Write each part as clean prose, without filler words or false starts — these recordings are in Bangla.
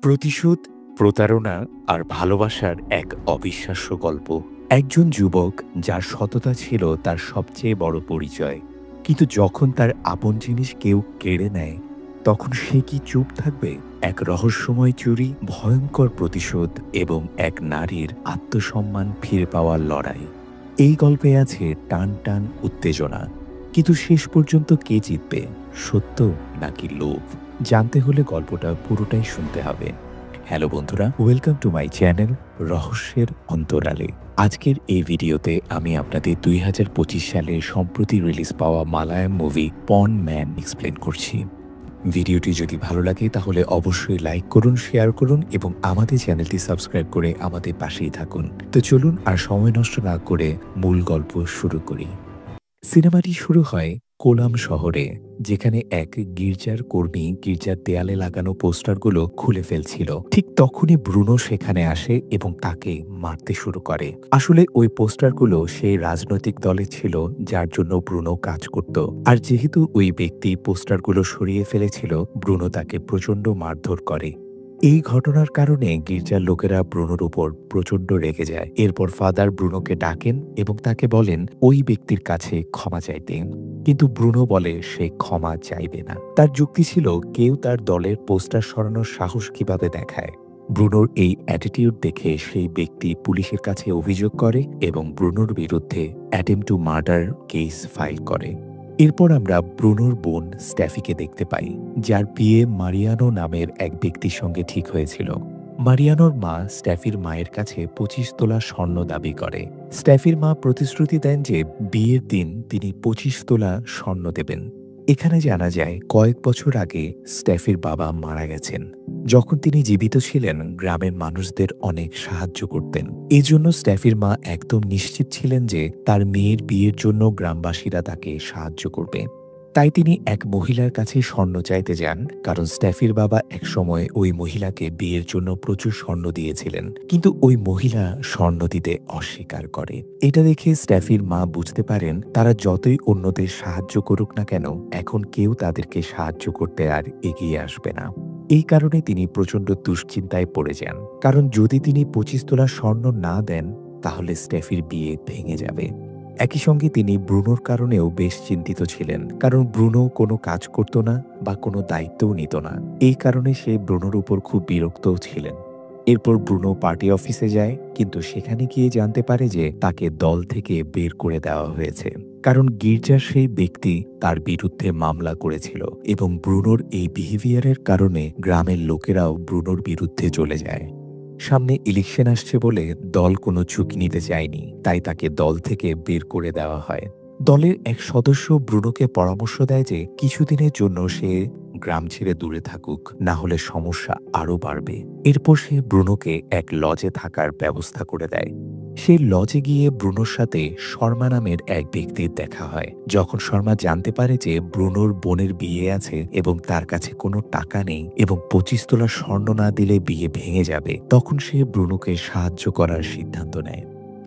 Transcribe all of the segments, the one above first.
প্রতিশোধ, প্রতারণা আর ভালোবাসার এক অবিশ্বাস্য গল্প। একজন যুবক যার সততা ছিল তার সবচেয়ে বড় পরিচয়, কিন্তু যখন তার আপন জিনিস কেউ কেড়ে নেয় তখন সে কি চুপ থাকবে? এক রহস্যময় চুরি, ভয়ঙ্কর প্রতিশোধ এবং এক নারীর আত্মসম্মান ফিরে পাওয়ার লড়াই। এই গল্পে আছে টান টান উত্তেজনা, কিন্তু শেষ পর্যন্ত কে জিতবে, সত্য নাকি লোভ? জানতে হলে গল্পটা পুরোটাই শুনতে হবে। হ্যালো বন্ধুরা, ওয়েলকাম টু মাই চ্যানেল রহস্যের অন্তরালে। আজকের এই ভিডিওতে আমি আপনাদের 2025 সালে সম্প্রতি রিলিজ পাওয়া মালায়াম মুভি পন ম্যান এক্সপ্লেন করছি। ভিডিওটি যদি ভালো লাগে তাহলে অবশ্যই লাইক করুন, শেয়ার করুন এবং আমাদের চ্যানেলটি সাবস্ক্রাইব করে আমাদের পাশেই থাকুন। তো চলুন আর সময় নষ্ট না করে মূল গল্প শুরু করি। সিনেমাটি শুরু হয় কোলাম শহরে, যেখানে এক গির্জার কর্মী গির্জার দেয়ালে লাগানো পোস্টারগুলো খুলে ফেলছিল। ঠিক তখনই ব্রুনো সেখানে আসে এবং তাকে মারতে শুরু করে। আসলে ওই পোস্টারগুলো সেই রাজনৈতিক দলে ছিল যার জন্য ব্রুনো কাজ করত, আর যেহেতু ওই ব্যক্তি পোস্টারগুলো সরিয়ে ফেলেছিল, ব্রুনো তাকে প্রচণ্ড মারধর করে। এই ঘটনার কারণে গির্জার লোকেরা ব্রুনোর উপর প্রচণ্ড রেগে যায়। এরপর ফাদার ব্রুনোকে ডাকেন এবং তাকে বলেন ওই ব্যক্তির কাছে ক্ষমা চাইতে, কিন্তু ব্রুনো বলে সে ক্ষমা চাইবে না। তার যুক্তি ছিল কেউ তার দলের পোস্টার সরানোর সাহস কিভাবে দেখায়। ব্রুনোর এই অ্যাটিটিউড দেখে সেই ব্যক্তি পুলিশের কাছে অভিযোগ করে এবং ব্রুনোর বিরুদ্ধে attempt to murder case file করে। এরপর আমরা ব্রুনোর বোন স্ট্যাফিকে দেখতে পাই, যার বিয়ে মারিয়ানো নামের এক ব্যক্তির সঙ্গে ঠিক হয়েছিল। মারিয়ানোর মা স্ট্যাফির মায়ের কাছে 25 তোলা স্বর্ণ দাবি করে। স্ট্যাফির মা প্রতিশ্রুতি দেন যে বিয়ের দিন তিনি 25 তোলা স্বর্ণ দেবেন। এখানে জানা যায় কয়েক বছর আগে স্ট্যাফির বাবা মারা গেছেন। যখন তিনি জীবিত ছিলেন গ্রামের মানুষদের অনেক সাহায্য করতেন। এজন্য স্ট্যাফির মা একদম নিশ্চিত ছিলেন যে তার মেয়ের বিয়ের জন্য গ্রামবাসীরা তাকে সাহায্য করবে। তাই তিনি এক মহিলার কাছে স্বর্ণ চাইতে যান, কারণ স্ট্যাফির বাবা একসময় ওই মহিলাকে বিয়ের জন্য প্রচুর স্বর্ণ দিয়েছিলেন, কিন্তু ওই মহিলা স্বর্ণ দিতে অস্বীকার করে। এটা দেখে স্ট্যাফির মা বুঝতে পারেন তারা যতই অন্যদের সাহায্য করুক না কেন, এখন কেউ তাদেরকে সাহায্য করতে আর এগিয়ে আসবে না। এই কারণে তিনি প্রচণ্ড দুশ্চিন্তায় পড়ে যান, কারণ যদি তিনি 25 তোলা স্বর্ণ না দেন তাহলে স্ট্যাফির বিয়ে ভেঙে যাবে। একই সঙ্গে তিনি ব্রুনোর কারণেও বেশ চিন্তিত ছিলেন, কারণ ব্রুনো কোনো কাজ করত না বা কোনো দায়িত্বও নিত না। এই কারণে সে ব্রুনোর উপর খুব বিরক্তও ছিলেন। এরপর ব্রুনো পার্টি অফিসে যায়, কিন্তু সেখানে গিয়ে জানতে পারে যে তাকে দল থেকে বের করে দেওয়া হয়েছে, কারণ গির্জার সেই ব্যক্তি তার বিরুদ্ধে মামলা করেছিল এবং ব্রুনোর এই বিহেভিয়ারের কারণে গ্রামের লোকেরাও ব্রুনোর বিরুদ্ধে চলে যায়। সামনে ইলেকশন আসছে বলে দল কোনো ঝুঁকি নিতে চায়নি, তাই তাকে দল থেকে বের করে দেওয়া হয়। দলের এক সদস্য ব্রুনোকে পরামর্শ দেয় যে কিছুদিনের জন্য সে গ্রাম ছেড়ে দূরে থাকুক, না হলে সমস্যা আরও বাড়বে। এরপর সে ব্রুনোকে এক লজে থাকার ব্যবস্থা করে দেয়। সেই লজে গিয়ে ব্রুনোর সাথে শর্মা নামের এক ব্যক্তির দেখা হয়। যখন শর্মা জানতে পারে যে ব্রুনোর বোনের বিয়ে আছে এবং তার কাছে কোনো টাকা নেই এবং 25 তোলা স্বর্ণ না দিলে বিয়ে ভেঙে যাবে, তখন সে ব্রুনোকে সাহায্য করার সিদ্ধান্ত নেয়।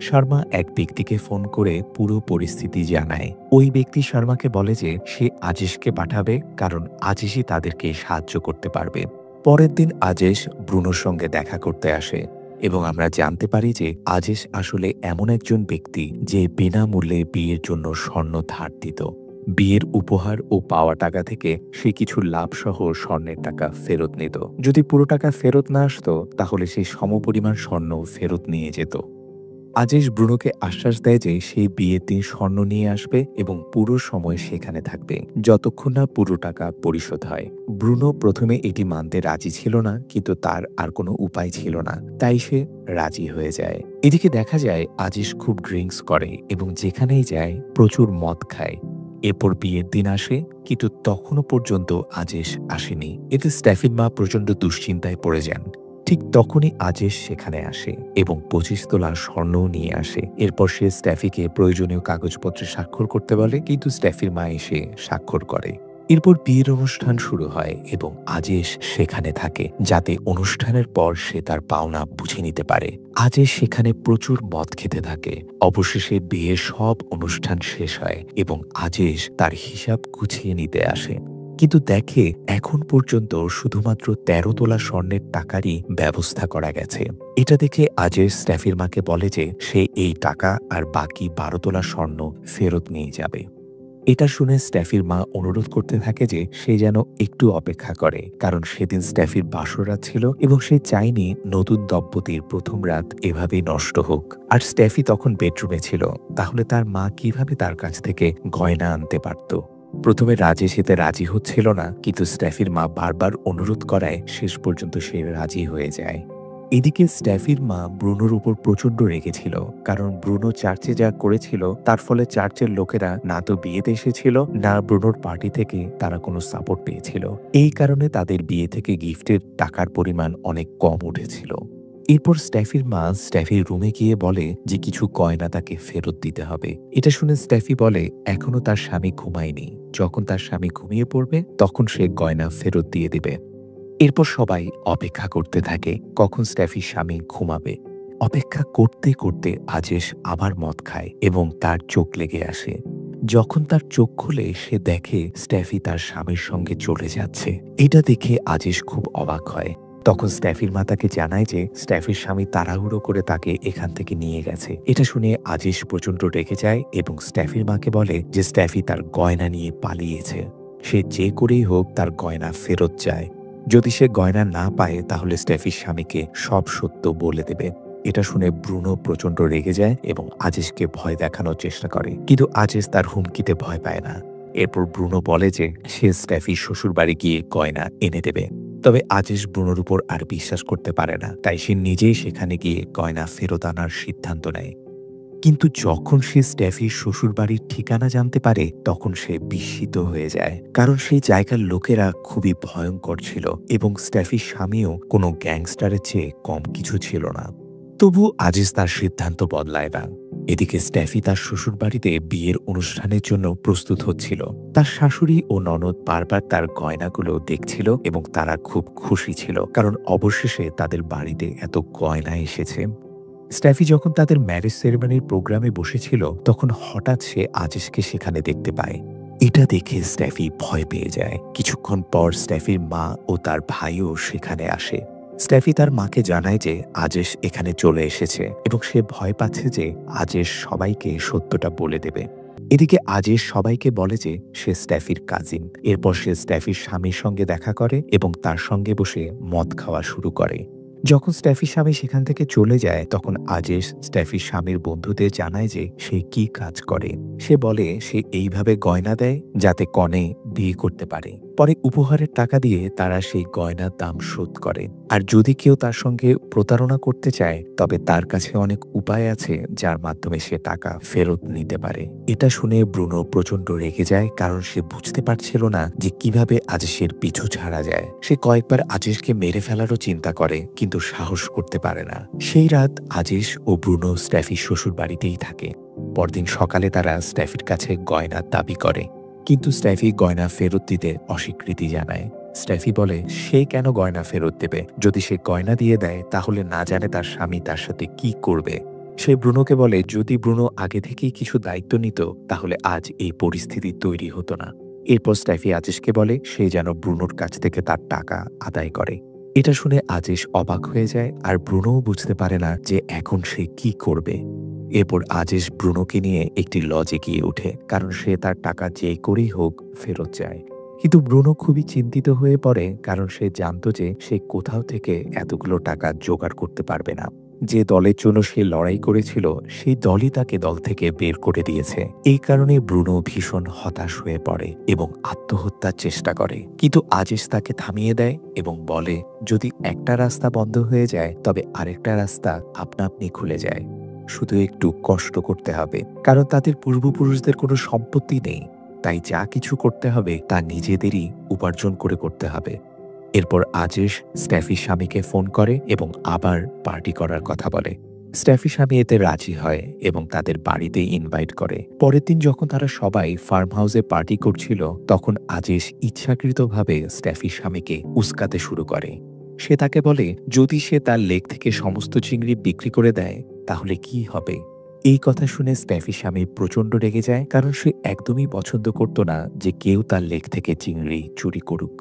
শর্মা এক ব্যক্তিকে ফোন করে পুরো পরিস্থিতি জানায়। ওই ব্যক্তি শর্মাকে বলে যে সে আজেশকে পাঠাবে, কারণ আজেশই তাদেরকে সাহায্য করতে পারবে। পরের দিন আজেশ ব্রুনোর সঙ্গে দেখা করতে আসে এবং আমরা জানতে পারি যে আজেশ আসলে এমন একজন ব্যক্তি যে বিনামূল্যে বিয়ের জন্য স্বর্ণ ধার দিত। বিয়ের উপহার ও পাওয়া টাকা থেকে সে কিছু লাভ সহ স্বর্ণের টাকা ফেরত নিত। যদি পুরো টাকা ফেরত না আসতো তাহলে সে সমপরিমাণ স্বর্ণ ফেরত নিয়ে যেত। আজেশ ব্রুনোকে আশ্বাস দেয় যে সে বিয়ের দিন স্বর্ণ নিয়ে আসবে এবং পুরো সময় সেখানে থাকবে, যতক্ষণ না পুরো টাকা পরিশোধ হয়। ব্রুনো প্রথমে এটি মানতে রাজি ছিল না, কিন্তু তার আর কোনো উপায় ছিল না, তাই সে রাজি হয়ে যায়। এদিকে দেখা যায় আজেশ খুব ড্রিঙ্কস করে এবং যেখানেই যায় প্রচুর মদ খায়। এরপর বিয়ের দিন আসে, কিন্তু তখনও পর্যন্ত আজেশ আসেনি। এতে স্ট্যাফির মা প্রচণ্ড দুশ্চিন্তায় পড়ে যান। ঠিক তখনই আজেশ সেখানে আসে এবং 25 তোলা স্বর্ণও নিয়ে আসে। এরপর সে স্ট্যাফিকে প্রয়োজনীয় কাগজপত্রে স্বাক্ষর করতে বলে, কিন্তু স্ট্যাফির মা এসে স্বাক্ষর করে। এরপর বিয়ের অনুষ্ঠান শুরু হয় এবং আজেশ সেখানে থাকে, যাতে অনুষ্ঠানের পর সে তার পাওনা বুঝে নিতে পারে। আজেশ সেখানে প্রচুর মদ খেতে থাকে। অবশেষে বিয়ের সব অনুষ্ঠান শেষ হয় এবং আজেশ তার হিসাব গুছিয়ে নিতে আসে। কিন্তু দেখে এখন পর্যন্ত শুধুমাত্র ১৩ তোলা স্বর্ণের টাকারই ব্যবস্থা করা গেছে। এটা দেখে আজেশ স্ট্যাফির মাকে বলে যে সে এই টাকা আর বাকি ১২ তোলা স্বর্ণ ফেরত নিয়ে যাবে। এটা শুনে স্ট্যাফির মা অনুরোধ করতে থাকে যে সে যেন একটু অপেক্ষা করে, কারণ সেদিন স্ট্যাফির বাসরাত ছিল এবং সে চায়নি নতুন দম্পতির প্রথম রাত এভাবেই নষ্ট হোক। আর স্ট্যাফি তখন বেডরুমে ছিল, তাহলে তার মা কিভাবে তার কাছ থেকে গয়না আনতে পারত? প্রথমে রাজেশ এতে রাজি হচ্ছিল না, কিন্তু স্ট্যাফির মা বারবার অনুরোধ করায় শেষ পর্যন্ত সে রাজি হয়ে যায়। এদিকে স্ট্যাফির মা ব্রুনোর উপর প্রচণ্ড রেগেছিল, কারণ ব্রুনো চার্চে যা করেছিল তার ফলে চার্চের লোকেরা না তো বিয়েতে এসেছিল, না ব্রুনোর পার্টি থেকে তারা কোনো সাপোর্ট পেয়েছিল। এই কারণে তাদের বিয়ে থেকে গিফটের টাকার পরিমাণ অনেক কম উঠেছিল। এরপর স্ট্যাফির মা স্ট্যাফির রুমে গিয়ে বলে যে কিছু গয়না তাকে ফেরত দিতে হবে। এটা শুনে স্ট্যাফি বলে এখনো তার স্বামী ঘুমায়নি, যখন তার স্বামী ঘুমিয়ে পড়বে তখন সে গয়না ফেরত দিয়ে দিবে। এরপর সবাই অপেক্ষা করতে থাকে কখন স্ট্যাফির স্বামী ঘুমাবে। অপেক্ষা করতে করতে আজেশ আবার মদ খায় এবং তার চোখ লেগে আসে। যখন তার চোখ খুলে সে দেখে স্ট্যাফি তার স্বামীর সঙ্গে চলে যাচ্ছে। এটা দেখে আজেশ খুব অবাক হয়। তখন স্ট্যাফির মা তাকে জানায় যে স্ট্যাফির স্বামী তাড়াহুড়ো করে তাকে এখান থেকে নিয়ে গেছে। এটা শুনে আজেশ প্রচণ্ড রেগে যায় এবং স্ট্যাফির মাকে বলে যে স্ট্যাফি তার গয়না নিয়ে পালিয়েছে, সে যে করেই হোক তার গয়না ফেরত চায়। যদি সে গয়না না পায় তাহলে স্ট্যাফির স্বামীকে সব সত্য বলে দেবে। এটা শুনে ব্রুনো প্রচণ্ড রেগে যায় এবং আজেশকে ভয় দেখানোর চেষ্টা করে, কিন্তু আজেশ তার হুমকিতে ভয় পায় না। এরপর ব্রুনো বলে যে সে স্ট্যাফির শ্বশুর বাড়ি গিয়ে গয়না এনে দেবে। তবে আজেশ ব্রুনোর উপর আর বিশ্বাস করতে পারে না, তাই সে নিজেই সেখানে গিয়ে গয়না ফেরত আনার সিদ্ধান্ত নেয়। কিন্তু যখন সে স্ট্যাফির শ্বশুরবাড়ির ঠিকানা জানতে পারে তখন সে বিস্মিত হয়ে যায়, কারণ সেই জায়গার লোকেরা খুবই ভয়ঙ্কর ছিল এবং স্ট্যাফির স্বামীও কোনো গ্যাংস্টারের চেয়ে কম কিছু ছিল না। তবু আজেশ তার সিদ্ধান্ত বদলায় না। এদিকে স্ট্যাফি তার শ্বশুরবাড়িতে বিয়ের অনুষ্ঠানের জন্য প্রস্তুত হচ্ছিল। তার শাশুড়ি ও ননদ বারবার তার গয়নাগুলো দেখছিল এবং তারা খুব খুশি ছিল, কারণ অবশেষে তাদের বাড়িতে এত গয়না এসেছে। স্ট্যাফি যখন তাদের ম্যারেজ সেরেমনির প্রোগ্রামে বসেছিল তখন হঠাৎ সে আজেশকে সেখানে দেখতে পায়। এটা দেখে স্ট্যাফি ভয় পেয়ে যায়। কিছুক্ষণ পর স্ট্যাফির মা ও তার ভাইও সেখানে আসে। স্ট্যাফি তার মাকে জানায় যে আজেশ এখানে চলে এসেছে এবং সে ভয় পাচ্ছে যে আজেশ সবাইকে সত্যটা বলে দেবে। এদিকে আজেশ সবাইকে বলে যে সে স্ট্যাফির কাজিন। এরপর সে স্ট্যাফির স্বামীর সঙ্গে দেখা করে এবং তার সঙ্গে বসে মদ খাওয়া শুরু করে। যখন স্ট্যাফির স্বামী সেখান থেকে চলে যায় তখন আজেশ স্ট্যাফির স্বামীর বন্ধুদের জানায় যে সে কি কাজ করে। সে বলে সে এইভাবে গয়না দেয় যাতে কনে বিয়ে করতে পারে। পরে উপহারের টাকা দিয়ে তারা সেই গয়নার দাম শোধ করে। আর যদি কেউ তার সঙ্গে প্রতারণা করতে চায় তবে তার কাছে অনেক উপায় আছে যার মাধ্যমে সে টাকা ফেরত নিতে পারে। এটা শুনে ব্রুনো প্রচণ্ড রেগে যায়, কারণ সে বুঝতে পারছিল না যে কিভাবে আজেশের পিছু ছাড়া যায়। সে কয়েকবার আজেশকে মেরে ফেলারও চিন্তা করে, কিন্তু সাহস করতে পারে না। সেই রাত আজেশ ও ব্রুনো স্ট্যাফির শ্বশুর বাড়িতেই থাকে। পরদিন সকালে তারা স্ট্যাফির কাছে গয়নার দাবি করে, কিন্তু স্ট্যাফি গয়না ফেরত দিতে অস্বীকৃতি জানায়। স্ট্যাফি বলে সে কেন গয়না ফেরত দেবে? যদি সে গয়না দিয়ে দেয় তাহলে না জানে তার স্বামী তার সাথে কি করবে। সে ব্রুনোকে বলে যদি ব্রুনো আগে থেকেই কিছু দায়িত্ব নিত তাহলে আজ এই পরিস্থিতি তৈরি হতো না। এরপর স্ট্যাফি আজেশকে বলে সে যেন ব্রুনোর কাছ থেকে তার টাকা আদায় করে। এটা শুনে আজেশ অবাক হয়ে যায়, আর ব্রুনোও বুঝতে পারে না যে এখন সে কি করবে। এরপর আজেশ ব্রুনোকে নিয়ে একটি লজে গিয়ে ওঠে, কারণ সে তার টাকা যে করেই হোক ফেরত চায়। কিন্তু ব্রুনো খুবই চিন্তিত হয়ে পড়ে, কারণ সে জানত যে সে কোথাও থেকে এতগুলো টাকা জোগাড় করতে পারবে না। যে দলের জন্য সে লড়াই করেছিল সেই দলই তাকে দল থেকে বের করে দিয়েছে। এই কারণে ব্রুনো ভীষণ হতাশ হয়ে পড়ে এবং আত্মহত্যার চেষ্টা করে, কিন্তু আজেশ তাকে থামিয়ে দেয় এবং বলে যদি একটা রাস্তা বন্ধ হয়ে যায় তবে আরেকটা রাস্তা আপনা আপনি খুলে যায়। শুধু একটু কষ্ট করতে হবে, কারণ তাদের পূর্বপুরুষদের কোনো সম্পত্তি নেই, তাই যা কিছু করতে হবে তা নিজেদেরই উপার্জন করে করতে হবে। এরপর আজেশ স্ট্যাফির স্বামীকে ফোন করে এবং আবার পার্টি করার কথা বলে। স্ট্যাফির স্বামী এতে রাজি হয় এবং তাদের বাড়িতে ইনভাইট করে। পরের দিন যখন তারা সবাই ফার্ম হাউসে পার্টি করছিল তখন আজেশ ইচ্ছাকৃতভাবে স্ট্যাফির স্বামীকে উস্কাতে শুরু করে। সে তাকে বলে যদি সে তার লেক থেকে সমস্ত চিংড়ি বিক্রি করে দেয় তাহলে কি হবে। এই কথা শুনে স্ট্যাফির স্বামী প্রচণ্ড রেগে যায়, কারণ সে একদমই পছন্দ করত না যে কেউ তার লেক থেকে চিংড়ি চুরি করুক।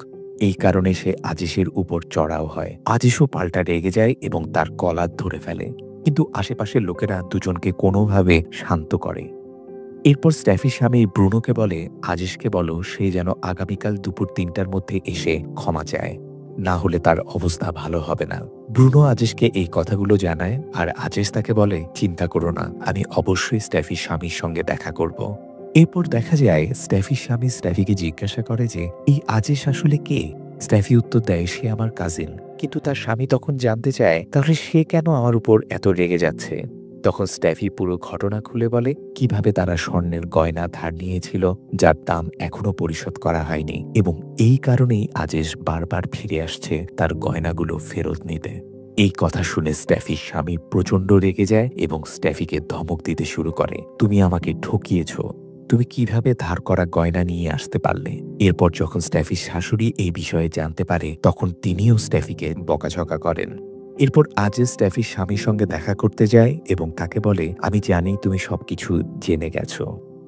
এই কারণে সে আজিসের উপর চড়াও হয়। আজিসও পাল্টা রেগে যায় এবং তার কলার ধরে ফেলে, কিন্তু আশেপাশের লোকেরা দুজনকে কোনোভাবে শান্ত করে। এরপর স্ট্যাফির স্বামী ব্রুনোকে বলে, আজিসকে বলো সে যেন আগামীকাল দুপুর ৩টার মধ্যে এসে ক্ষমা চায়, না হলে তার অবস্থা ভালো হবে না। ব্রুনো আজিসকে এই কথাগুলো জানায়, আর আজিস তাকে বলে, চিন্তা করো না, আমি অবশ্যই স্ট্যাফির স্বামীর সঙ্গে দেখা করব। এরপর দেখা যায় স্ট্যাফির স্বামী স্ট্যাফিকে জিজ্ঞাসা করে যে এই আজিস আসলে কে। স্ট্যাফি উত্তর দেয়, সে আমার কাজিন। কিন্তু তার স্বামী তখন জানতে চায়, তাহলে সে কেন আমার উপর এত রেগে যাচ্ছে। তখন স্ট্যাফি পুরো ঘটনা খুলে বলে কিভাবে তারা স্বর্ণের গয়না ধার নিয়েছিল, যার দাম এখনো পরিশোধ করা হয়নি, এবং এই কারণেই আজিস বারবার ফিরে আসছে তার গয়নাগুলো ফেরত নিতে। এই কথা শুনে স্ট্যাফির স্বামী প্রচণ্ড রেগে যায় এবং স্ট্যাফিকে ধমক দিতে শুরু করে, তুমি আমাকে ঠকিয়েছ, তুমি কিভাবে ধার করা গয়না নিয়ে আসতে পারলে। এরপর যখন স্ট্যাফির শাশুড়ি এই বিষয়ে জানতে পারে, তখন তিনিও স্ট্যাফিকে বকাঝকা করেন। এরপর আজিজ স্ট্যাফির স্বামীর সঙ্গে দেখা করতে যায় এবং তাকে বলে, আমি জানি তুমি সবকিছু জেনে গেছো।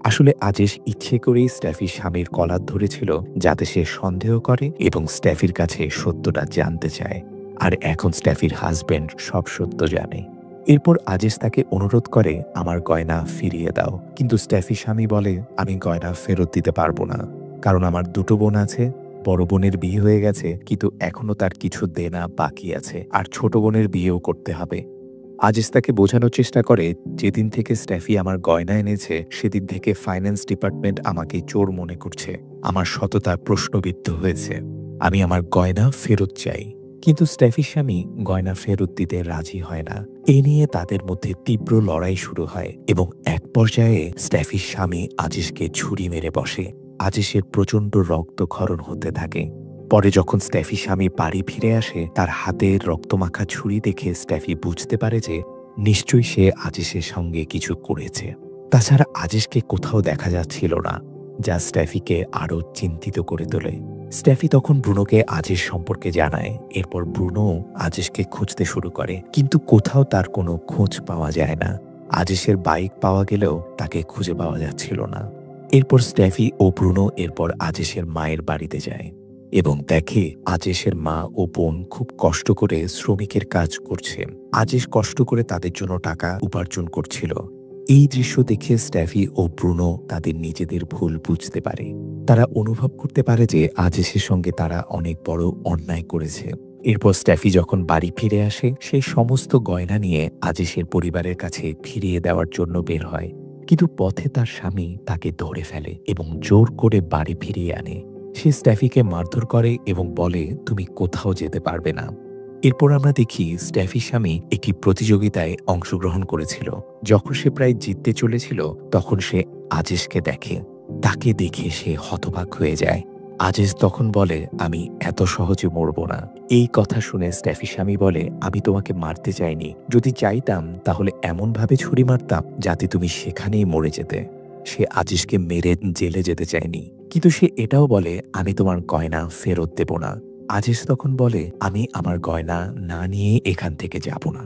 আসলে আজিজ ইচ্ছে করেই স্ট্যাফির স্বামীর কলার ধরেছিল, যাতে সে সন্দেহ করে এবং স্ট্যাফির কাছে সত্যটা জানতে চায়। আর এখন স্ট্যাফির হাজব্যান্ড সব সত্য জানে। এরপর আজিজ তাকে অনুরোধ করে, আমার গয়না ফিরিয়ে দাও। কিন্তু স্ট্যাফির স্বামী বলে, আমি গয়না ফেরত দিতে পারবো না, কারণ আমার দুটো বোন আছে। বড় বোনের বিয়ে হয়ে গেছে, কিন্তু এখনো তার কিছু দেনা বাকি আছে, আর ছোট বোনের বিয়েও করতে হবে। আজিজ তাকে বোঝানোর চেষ্টা করে, যেদিন থেকে স্ট্যাফি আমার গয়না এনেছে সেদিন থেকে ফাইন্যান্স ডিপার্টমেন্ট আমাকে চোর মনে করছে, আমার সততা প্রশ্নবিদ্ধ হয়েছে, আমি আমার গয়না ফেরত চাই। কিন্তু স্ট্যাফির স্বামী গয়না ফেরত দিতে রাজি হয় না। এ নিয়ে তাদের মধ্যে তীব্র লড়াই শুরু হয় এবং এক পর্যায়ে স্ট্যাফির স্বামী আজিজকে ছুরি মেরে বসে। আজিজের প্রচণ্ড রক্তক্ষরণ হতে থাকে। পরে যখন স্ট্যাফি স্বামী বাড়ি ফিরে আসে, তার হাতে রক্তমাখা ছুরি দেখে স্ট্যাফি বুঝতে পারে যে নিশ্চয়ই সে আজিজের সঙ্গে কিছু করেছে। তাছাড়া আজিজকে কোথাও দেখা যাচ্ছিল না, যা স্ট্যাফিকে আরও চিন্তিত করে তোলে। স্ট্যাফি তখন ব্রুনোকে আজিজ সম্পর্কে জানায়। এরপর ব্রুনো আজিজকে খুঁজতে শুরু করে, কিন্তু কোথাও তার কোনো খোঁজ পাওয়া যায় না। আজিজের বাইক পাওয়া গেলেও তাকে খুঁজে পাওয়া যাচ্ছিল না। এরপর স্ট্যাফি ও ব্রুনো এরপর আজিজের মায়ের বাড়িতে যায় এবং দেখে আজিজের মা ও বোন খুব কষ্ট করে শ্রমিকের কাজ করছে। আজিজ কষ্ট করে তাদের জন্য টাকা উপার্জন করছিল। এই দৃশ্য দেখে স্ট্যাফি ও ব্রুনো তাদের নিজেদের ভুল বুঝতে পারে। তারা অনুভব করতে পারে যে আজিজের সঙ্গে তারা অনেক বড় অন্যায় করেছে। এরপর স্ট্যাফি যখন বাড়ি ফিরে আসে, সেই সমস্ত গয়না নিয়ে আজিজের পরিবারের কাছে ফিরিয়ে দেওয়ার জন্য বের হয়। কিন্তু পথে তার স্বামী তাকে ধরে ফেলে এবং জোর করে বাড়ি ফিরিয়ে আনে। সে স্ট্যাফিকে মারধর করে এবং বলে, তুমি কোথাও যেতে পারবে না। এরপর আমরা দেখি স্ট্যাফির স্বামী একটি প্রতিযোগিতায় অংশগ্রহণ করেছিল। যখন সে প্রায় জিততে চলেছিল, তখন সে আজিজকে দেখে। তাকে দেখে সে হতবাক হয়ে যায়। আজিজ তখন বলে, আমি এত সহজে মরব না। এই কথা শুনে স্ট্যাফির স্বামী বলে, আমি তোমাকে মারতে চাইনি, যদি চাইতাম তাহলে এমনভাবে ছুরি মারতাম যাতে তুমি সেখানেই মরে যেতে। সে আজিজকে মেরে জেলে যেতে চায়নি, কিন্তু সে এটাও বলে, আমি তোমার গয়না ফেরত দেব না। আজিজ তখন বলে, আমি আমার গয়না না নিয়ে এখান থেকে যাব না।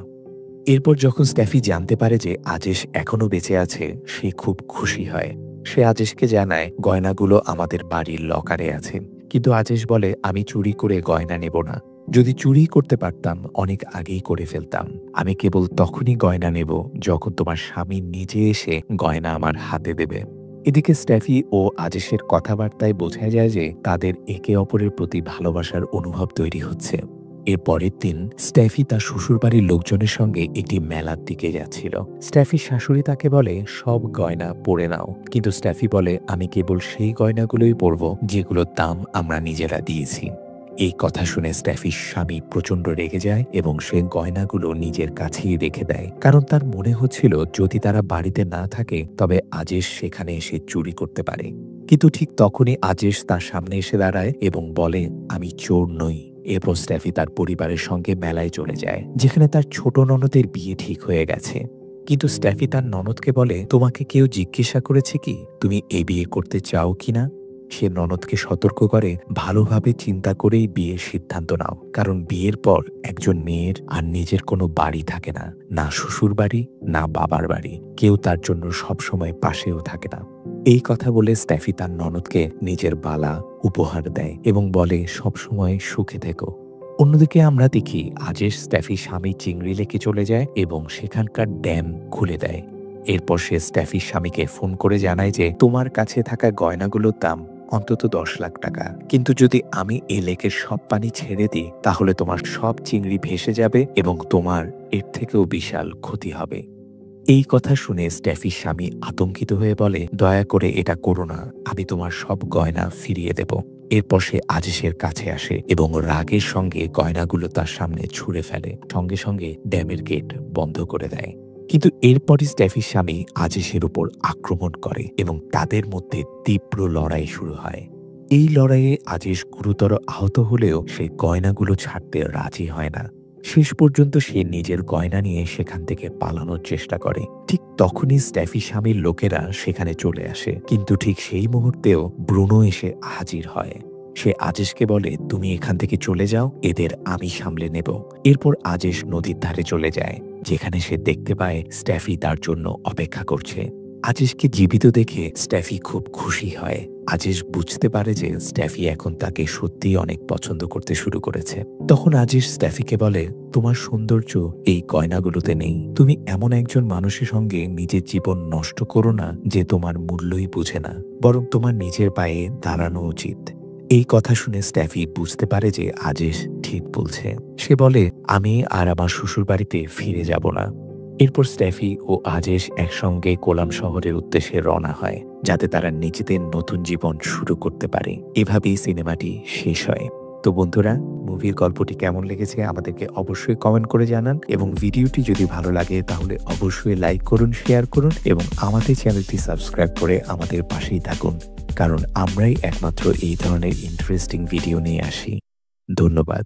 এরপর যখন স্ট্যাফি জানতে পারে যে আজিজ এখনো বেঁচে আছে, সে খুব খুশি হয়। সে আজিজকে জানায়, গয়নাগুলো আমাদের বাড়ির লকারে আছে। কিন্তু আজিজ বলে, আমি চুরি করে গয়না নেব না। যদি চুরি করতে পারতাম অনেক আগেই করে ফেলতাম। আমি কেবল তখনই গয়না নেব যখন তোমার স্বামী নিজে এসে গয়না আমার হাতে দেবে। এদিকে স্ট্যাফি ও আজিজের কথাবার্তায় বোঝা যায় যে তাদের একে অপরের প্রতি ভালোবাসার অনুভব তৈরি হচ্ছে। এর পরের দিন স্ট্যাফি তার শ্বশুরবাড়ির লোকজনের সঙ্গে একটি মেলার দিকে যাচ্ছিল। স্ট্যাফির শাশুড়ি তাকে বলে, সব গয়না পরে নাও। কিন্তু স্ট্যাফি বলে, আমি কেবল সেই গয়নাগুলোই পরব যেগুলোর দাম আমরা নিজেরা দিয়েছি। এই কথা শুনে স্ট্যাফির স্বামী প্রচণ্ড রেগে যায় এবং সে গয়নাগুলো নিজের কাছেই রেখে দেয়, কারণ তার মনে হচ্ছিল যদি তারা বাড়িতে না থাকে তবে আজিজ সেখানে এসে চুরি করতে পারে। কিন্তু ঠিক তখনই আজিজ তার সামনে এসে দাঁড়ায় এবং বলে, আমি চোর নই। এরপর স্ট্যাফি তার পরিবারের সঙ্গে মেলায় চলে যায়, যেখানে তার ছোট ননদের বিয়ে ঠিক হয়ে গেছে। কিন্তু স্ট্যাফি তার ননদকে বলে, তোমাকে কেউ জিজ্ঞাসা করেছে কি তুমি এই বিয়ে করতে চাও কিনা? সে ননদকে সতর্ক করে, ভালোভাবে চিন্তা করেই বিয়ের সিদ্ধান্ত নাও, কারণ বিয়ের পর একজন মেয়ের আর নিজের কোনো বাড়ি থাকে না, না শ্বশুর বাড়ি না বাবার বাড়ি, কেউ তার জন্য সবসময় পাশেও থাকে না। এই কথা বলে স্ট্যাফি তার ননদকে নিজের বালা উপহার দেয় এবং বলে সবসময় সুখে থেকো। অন্যদিকে আমরা দেখি আজেশ স্ট্যাফি স্বামী চিংড়ি লেকে চলে যায় এবং সেখানকার ড্যাম খুলে দেয়। এরপর সে স্ট্যাফির স্বামীকে ফোন করে জানায় যে তোমার কাছে থাকা গয়নাগুলোর দাম অন্তত 10 লাখ টাকা, কিন্তু যদি আমি এই লেকের সব পানি ছেড়ে দিই তাহলে তোমার সব চিংড়ি ভেসে যাবে এবং তোমার এর থেকেও বিশাল ক্ষতি হবে। এই কথা শুনে স্ট্যাফির স্বামী আতঙ্কিত হয়ে বলে, দয়া করে এটা করো না, আমি তোমার সব গয়না ফিরিয়ে দেব। এরপর সে আজেশের কাছে আসে এবং রাগের সঙ্গে গয়নাগুলো তার সামনে ছুঁড়ে ফেলে, সঙ্গে সঙ্গে ড্যামের গেট বন্ধ করে দেয়। কিন্তু এরপরই স্ট্যাফির স্বামী আজেশের উপর আক্রমণ করে এবং তাদের মধ্যে তীব্র লড়াই শুরু হয়। এই লড়াইয়ে আজেশ গুরুতর আহত হলেও সে গয়নাগুলো ছাড়তে রাজি হয় না। শেষ পর্যন্ত সে নিজের গয়না নিয়ে সেখান থেকে পালানোর চেষ্টা করে। ঠিক তখনই স্ট্যাফি স্বামীর লোকেরা সেখানে চলে আসে, কিন্তু ঠিক সেই মুহূর্তেও ব্রুনো এসে হাজির হয়। সে আজেশকে বলে, তুমি এখান থেকে চলে যাও, এদের আমি সামলে নেব। এরপর আজেশ নদীর ধারে চলে যায়, যেখানে সে দেখতে পায় স্ট্যাফি তার জন্য অপেক্ষা করছে। আজেশকে জীবিত দেখে স্ট্যাফি খুব খুশি হয়। আজেশ বুঝতে পারে যে স্ট্যাফি এখন তাকে সত্যিই অনেক পছন্দ করতে শুরু করেছে। তখন আজেশ স্ট্যাফিকে বলে, তোমার সৌন্দর্য এই গয়নাগুলোতে নেই। তুমি এমন একজন মানুষের সঙ্গে নিজের জীবন নষ্ট করো না যে তোমার মূল্যই বুঝে না, বরং তোমার নিজের পায়ে দাঁড়ানো উচিত। এই কথা শুনে স্ট্যাফি বুঝতে পারে যে আজেশ ঠিক বলছে। সে বলে, আমি আর আমার শ্বশুরবাড়িতে ফিরে যাব না। এরপর স্ট্যাফি ও আজেশ একসঙ্গে কোলাম শহরের উদ্দেশ্যে রওনা হয়, যাতে তারা নিজেদের নতুন জীবন শুরু করতে পারে। এভাবেই সিনেমাটি শেষ হয়। তো বন্ধুরা, মুভির গল্পটি কেমন লেগেছে আমাদেরকে অবশ্যই কমেন্ট করে জানান, এবং ভিডিওটি যদি ভালো লাগে তাহলে অবশ্যই লাইক করুন, শেয়ার করুন এবং আমাদের চ্যানেলটি সাবস্ক্রাইব করে আমাদের পাশেই থাকুন, কারণ আমরাই একমাত্র এই ধরনের ইন্টারেস্টিং ভিডিও নিয়ে আসি। ধন্যবাদ।